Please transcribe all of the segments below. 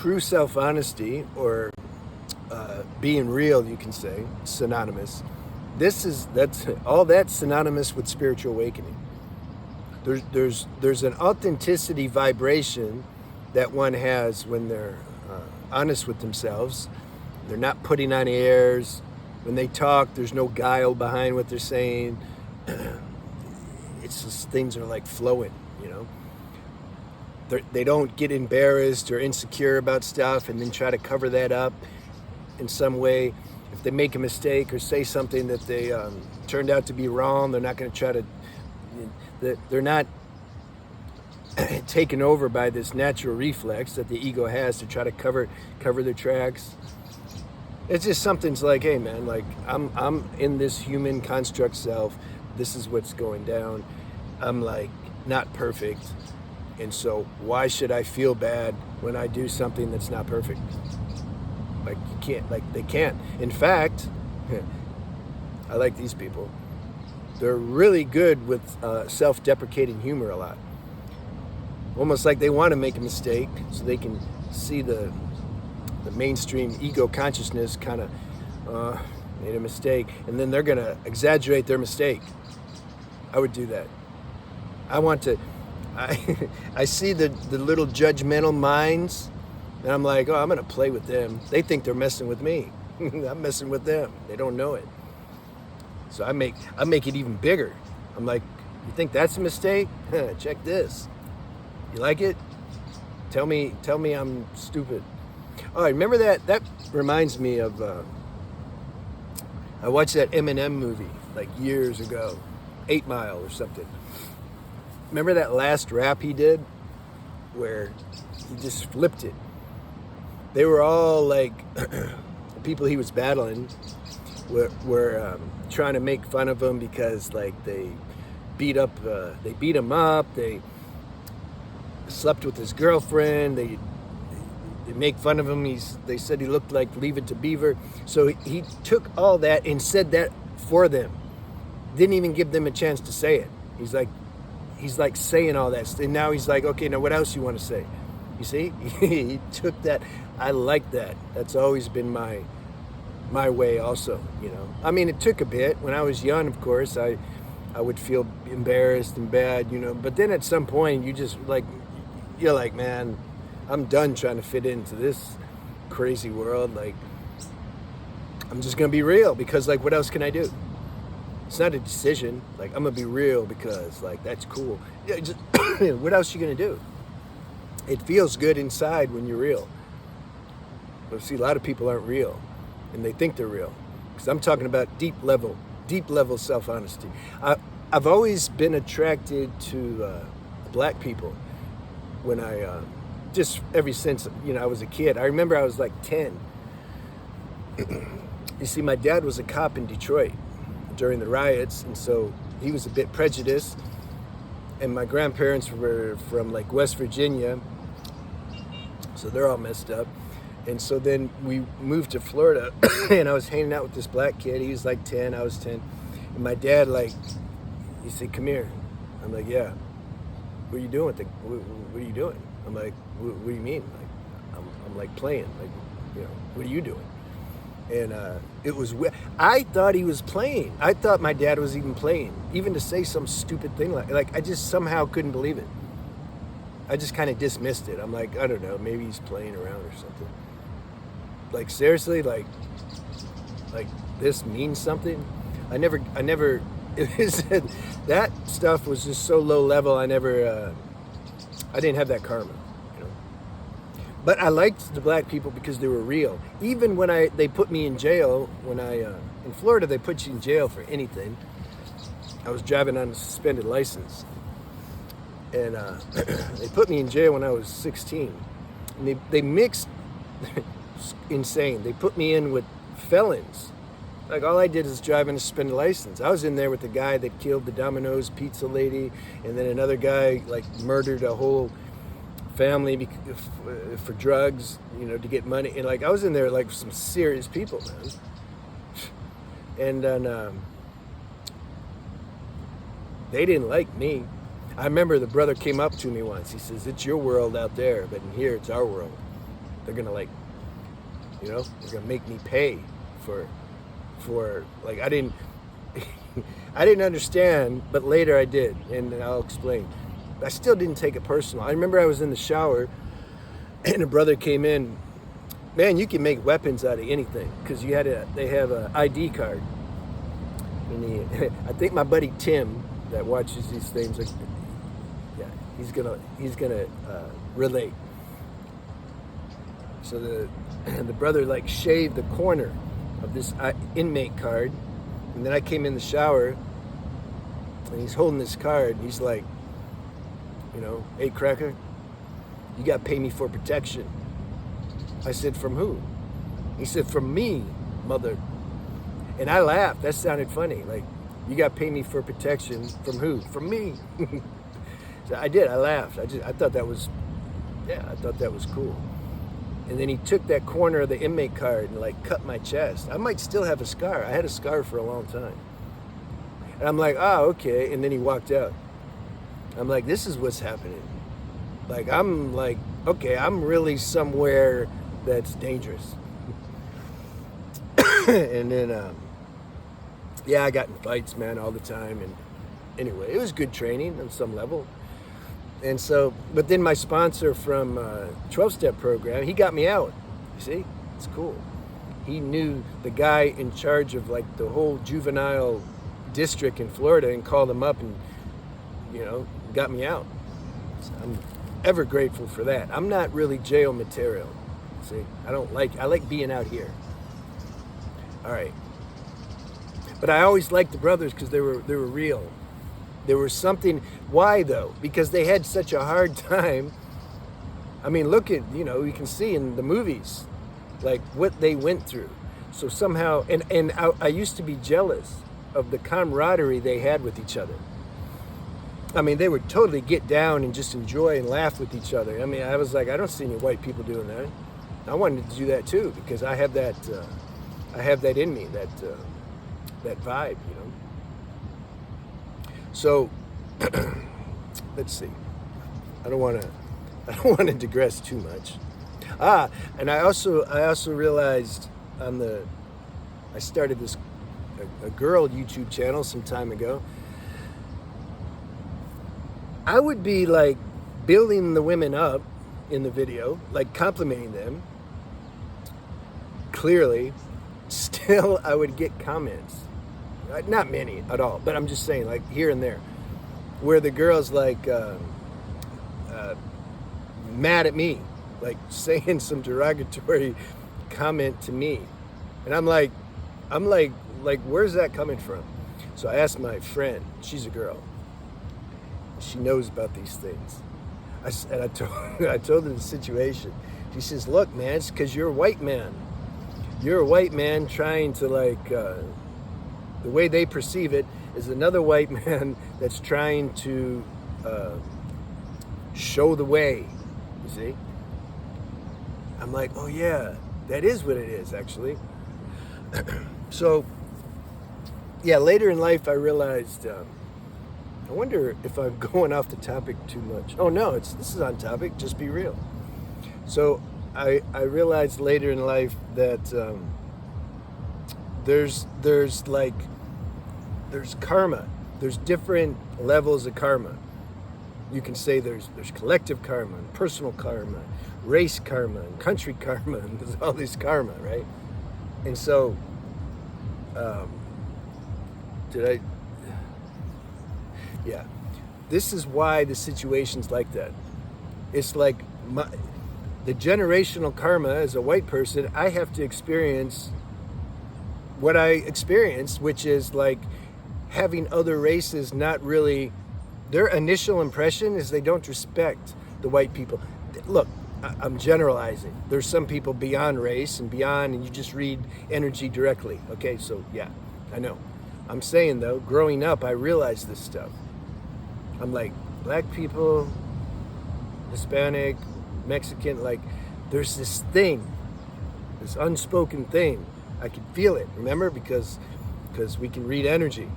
true self-honesty, or being real, you can say, synonymous. That's synonymous with spiritual awakening. There's an authenticity vibration that one has when they're honest with themselves. They're not putting on airs. When they talk, there's no guile behind what they're saying. It's just things are like flowing, you know. They don't get embarrassed or insecure about stuff and then try to cover that up in some way. If they make a mistake or say something that they turned out to be wrong, they're not going to try to. They're not taken over by this natural reflex that the ego has to try to cover their tracks. It's just something's like, hey man, like I'm in this human construct self. This is what's going down. I'm like not perfect, and so why should I feel bad when I do something that's not perfect? Like you can't, like they can't. In fact, I like these people. They're really good with self-deprecating humor a lot. Almost like they want to make a mistake so they can see the mainstream ego consciousness kind of made a mistake, and then they're going to exaggerate their mistake. I would do that. I see the little judgmental minds, and I'm like, oh, I'm going to play with them. They think they're messing with me. I'm messing with them. They don't know it. So I make it even bigger. I'm like, you think that's a mistake? Check this. You like it? Tell me I'm stupid. Oh, remember that? That reminds me of, I watched that Eminem movie like years ago, 8 Mile or something. Remember that last rap he did where he just flipped it? They were all like, the people he was battling were trying to make fun of him because like they beat him up, they slept with his girlfriend, they make fun of him. They said he looked like Leave It to Beaver. So he took all that and said that for them. Didn't even give them a chance to say it. He's like saying all that. And now he's like, okay, now what else you want to say? You see? He took that. I like that. That's always been my way also, you know. I mean, it took a bit. When I was young, of course, I would feel embarrassed and bad, you know. But then at some point, you're like, man, I'm done trying to fit into this crazy world. Like, I'm just going to be real because, like, what else can I do? It's not a decision. Like, I'm going to be real because, like, that's cool. Yeah, just, what else are you going to do? It feels good inside when you're real. But see, a lot of people aren't real, and they think they're real. Because I'm talking about deep level self-honesty. I've always been attracted to black people when I... just ever since, you know, I was a kid. I remember I was like 10. You see, my dad was a cop in Detroit during the riots, and so he was a bit prejudiced. And my grandparents were from like West Virginia, so they're all messed up. And so then we moved to Florida, and I was hanging out with this black kid. He was like 10, I was 10. And my dad, like, he said, come here. I'm like, yeah. What are you doing? What are you doing? I'm like, what do you mean? Like, I'm like playing. Like, you know, what are you doing? And it was, I thought he was playing. I thought my dad was even playing, even to say some stupid thing like I just somehow couldn't believe it. I just kind of dismissed it. I'm like, I don't know, maybe he's playing around or something. Like seriously, like this means something. I never. It was, that stuff was just so low level. I didn't have that karma, you know. But I liked the black people because they were real. Even when they put me in jail, in Florida they put you in jail for anything. I was driving on a suspended license, and they put me in jail when I was 16. And they mixed, insane. They put me in with felons. Like, all I did is drive on a suspended license. I was in there with the guy that killed the Domino's pizza lady, and then another guy, like, murdered a whole family for drugs, you know, to get money. And, like, I was in there, like, with some serious people, man. And then they didn't like me. I remember the brother came up to me once. He says, it's your world out there, but in here, it's our world. They're gonna like, they're gonna make me pay for like I didn't I didn't understand, but later I did, and I'll explain. I still didn't take it personal. I remember I was in the shower, and a brother came in. Man, you can make weapons out of anything because they have an ID card. And I think my buddy Tim that watches these things, like, yeah, he's gonna relate. So the brother like shaved the corner of this inmate card, and then I came in the shower, and he's holding this card, and he's like, hey cracker, you gotta pay me for protection. I said, from who? He said, from me, mother. And I laughed. That sounded funny. Like, you got to pay me for protection. From who? From me. So I did. I laughed. I thought that was cool. And then he took that corner of the inmate card and like cut my chest. I might still have a scar. I had a scar for a long time. And I'm like, okay. And then he walked out. I'm like, this is what's happening. Like, I'm like, okay, I'm really somewhere that's dangerous. And then, I got in fights, man, all the time. And anyway, it was good training on some level. And so, but then my sponsor from 12-step program, he got me out. You see, it's cool. He knew the guy in charge of like the whole juvenile district in Florida and called him up and, got me out. So I'm ever grateful for that. I'm not really jail material. See, I like being out here. All right. But I always liked the brothers because they were real. There was something. Why though? Because they had such a hard time. I mean, look at, you can see in the movies, like what they went through. So somehow, and I used to be jealous of the camaraderie they had with each other. I mean, they would totally get down and just enjoy and laugh with each other. I mean, I was like, I don't see any white people doing that. I wanted to do that too because I have that in me, that vibe, So, let's see. I don't want to digress too much. And I also realized I started a girl YouTube channel some time ago. I would be like building the women up in the video, like complimenting them. Clearly, still I would get comments. Not many at all, but I'm just saying, like here and there, where the girl's like mad at me, like saying some derogatory comment to me, and I'm like, where's that coming from? So I asked my friend, she's a girl, she knows about these things. I told her the situation. She says, look, man, it's because you're a white man. You're a white man trying to the way they perceive it is another white man that's trying to show the way, you see? I'm like, oh yeah, that is what it is actually. So, yeah, later in life I realized, I wonder if I'm going off the topic too much. Oh no, this is on topic, just be real. So I realized later in life that there's karma. There's different levels of karma. You can say there's collective karma, and personal karma, race karma, and country karma, and there's all this karma, right? And so, yeah, this is why the situation's like that. It's like the generational karma as a white person, I have to experience what I experienced, which is like having other races not really, their initial impression is they don't respect the white people. Look, I'm generalizing. There's some people beyond race and beyond, and you just read energy directly. Okay, so yeah, I know. I'm saying though, growing up, I realized this stuff. I'm like, black people, Hispanic, Mexican, like there's this thing, this unspoken thing. I could feel it, remember? Because we can read energy.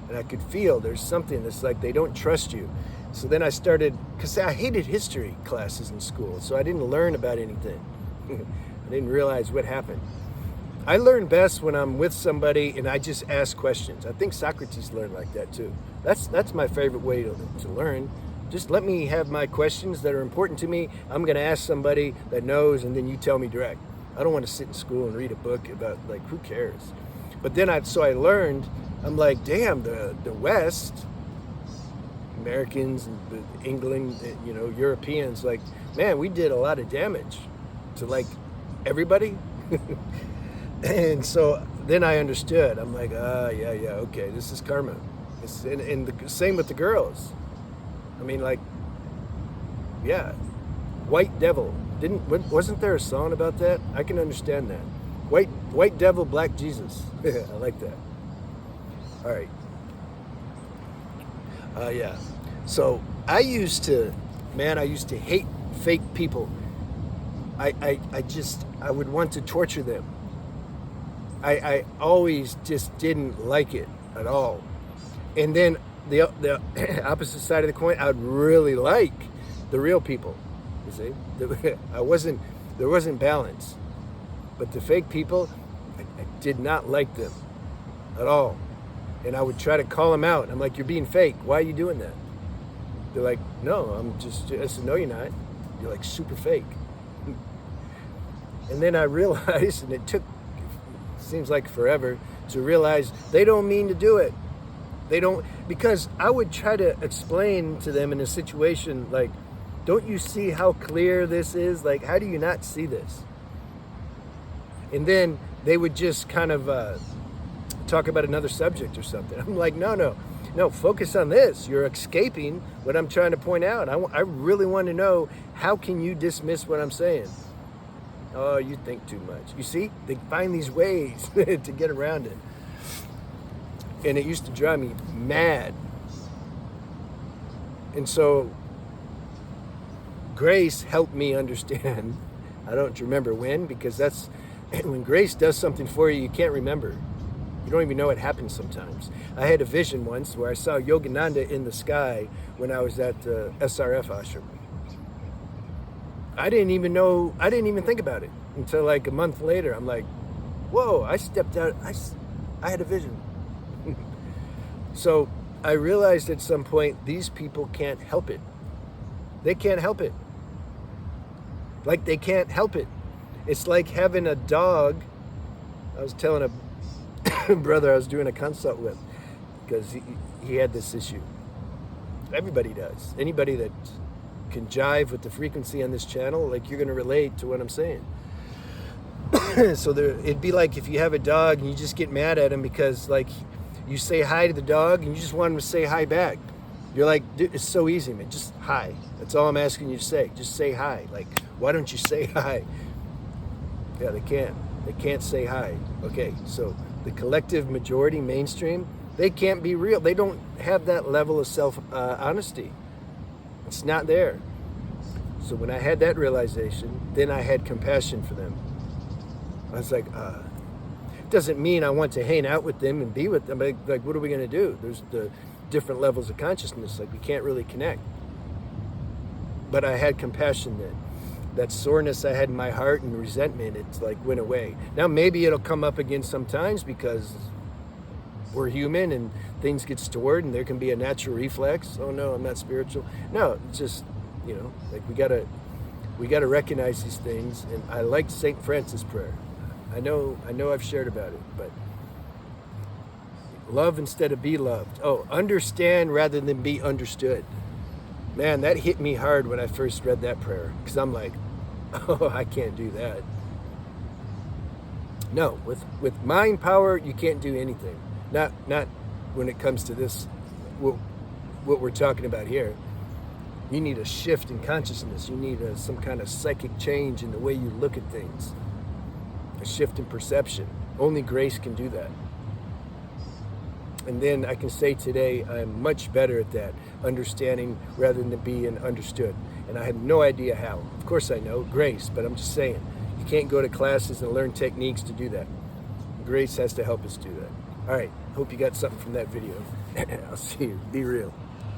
And I could feel there's something that's like they don't trust you. So then I started, because I hated history classes in school, so I didn't learn about anything. I didn't realize what happened. I learn best when I'm with somebody and I just ask questions. I think Socrates learned like that too. That's my favorite way to learn. Just let me have my questions that are important to me. I'm going to ask somebody that knows, and then you tell me direct. I don't want to sit in school and read a book about, like, who cares? But then I learned, I'm like, damn, the West, Americans, and England, you know, Europeans, like, man, we did a lot of damage to, like, everybody. And so then I understood. I'm like, yeah, okay, this is karma. And the same with the girls. I mean, like, yeah, white devil. Wasn't there a song about that? I can understand that. White devil, black Jesus. I like that. All right. Yeah. So I used to hate fake people. I would want to torture them. I always just didn't like it at all. And then the opposite side of the coin, I'd really like the real people. You see, there wasn't balance. But the fake people, I did not like them at all. And I would try to call them out. I'm like, you're being fake. Why are you doing that? They're like, no, I said, no, you're not. You're like super fake. And then I realized, and it seems like forever, to realize they don't mean to do it. They don't, because I would try to explain to them in a situation like, don't you see how clear this is? Like, how do you not see this? And then they would just kind of talk about another subject or something. I'm like, no, focus on this. You're escaping what I'm trying to point out. I really want to know, how can you dismiss what I'm saying? Oh, you think too much. You see, they find these ways to get around it. And it used to drive me mad. And so grace helped me understand. I don't remember when, because that's when grace does something for you, you can't remember. You don't even know it happens sometimes. I had a vision once where I saw Yogananda in the sky when I was at the SRF ashram. I didn't even think about it until like a month later. I'm like, whoa, I stepped out. I had a vision. So I realized at some point, these people can't help it. They can't help it. Like, they can't help it. It's like having a dog. I was telling a brother I was doing a consult with, because he had this issue. Everybody does. Anybody that can jive with the frequency on this channel, like, you're going to relate to what I'm saying. So it'd be like if you have a dog and you just get mad at him because, like, you say hi to the dog and you just want him to say hi back. You're like, dude, it's so easy, man. Just hi. That's all I'm asking you to say. Just say hi. Like, why don't you say hi? Yeah, they can't. They can't say hi. Okay, so the collective majority, mainstream, they can't be real. They don't have that level of self-honesty. It's not there. So when I had that realization, then I had compassion for them. I was like, doesn't mean I want to hang out with them and be with them. Like, what are we going to do? There's the different levels of consciousness. Like, we can't really connect. But I had compassion then. That soreness I had in my heart and resentment, it's like went away. Now maybe it'll come up again sometimes because we're human and things get stored and there can be a natural reflex. Oh no, I'm not spiritual. No, it's just, you know, like we gotta recognize these things. And I like St. Francis' prayer. I know I've shared about it, but love instead of be loved. Oh, understand rather than be understood. Man, that hit me hard when I first read that prayer, because I'm like, oh, I can't do that. No, with mind power, you can't do anything. Not when it comes to this, what we're talking about here. You need a shift in consciousness. You need some kind of psychic change in the way you look at things. A shift in perception. Only grace can do that. And then I can say today, I'm much better at that, understanding rather than being understood. And I have no idea how. Of course I know, grace, but I'm just saying, you can't go to classes and learn techniques to do that. Grace has to help us do that. All right, hope you got something from that video. I'll see you. Be real.